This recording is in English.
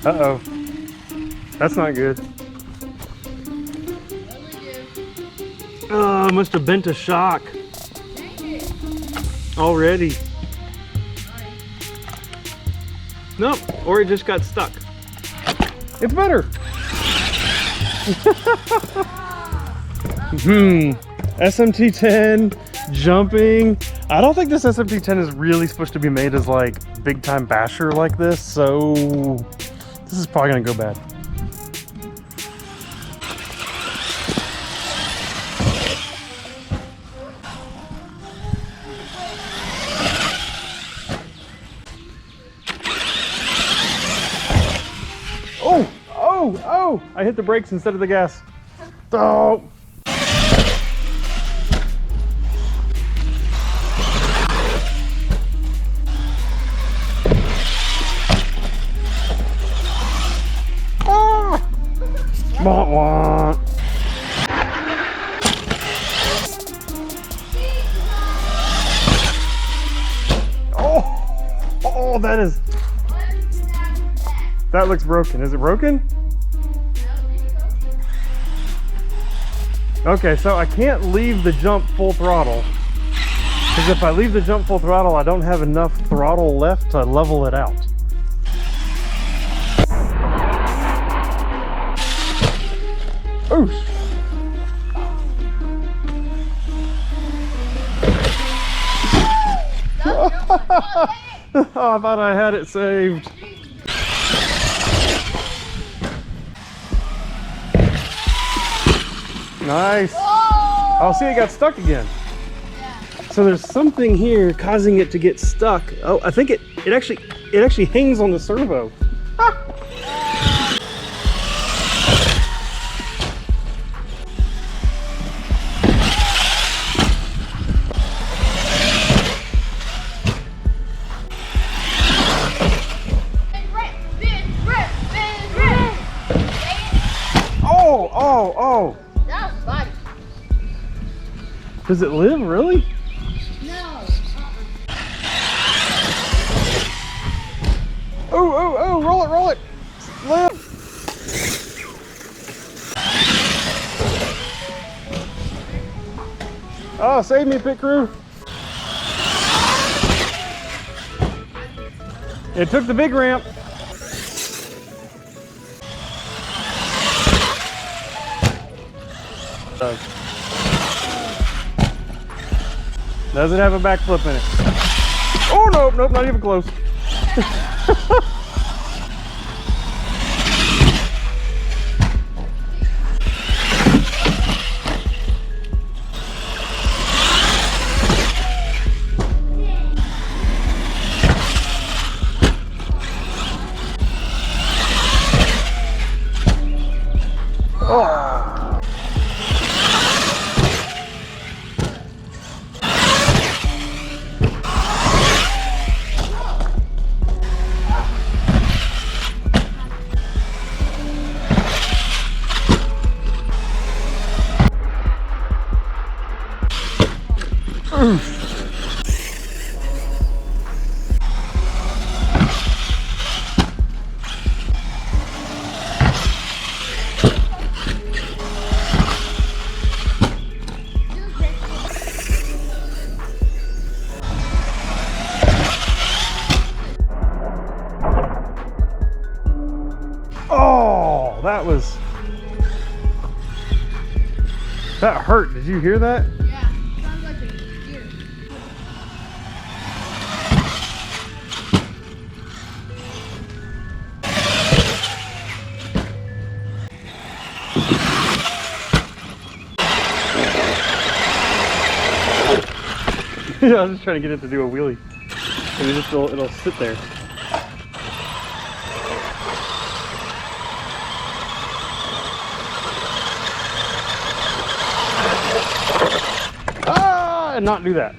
Uh-oh. That's not good. Oh, must have bent a shock. Already. Nope, or it just got stuck. It's better. SMT10, jumping. I don't think this SMT10 is really supposed to be made as like big time basher like this, so this is probably gonna go bad. Oh, I hit the brakes instead of the gas. Oh. Ah. Wah, wah. Oh, that looks broken. Is it broken? Okay, so I can't leave the jump full throttle, because if I leave the jump full throttle, I don't have enough throttle left to level it out. Oosh! Oh, I thought I had it saved. Nice. Oh, see, it got stuck again. Yeah. So there's something here causing it to get stuck. Oh, I think it actually hangs on the servo. Ah. Oh. That was fun. Does it live, really? No. Oh, roll it. Live. Oh, save me, pit crew. It took the big ramp. Does it have a backflip in it? Oh, nope, not even close. Oh. Oh, that hurt. Did you hear that? Yeah, sounds like a deer. Yeah, I was just trying to get it to do a wheelie. And it'll sit there. Ah, and not do that.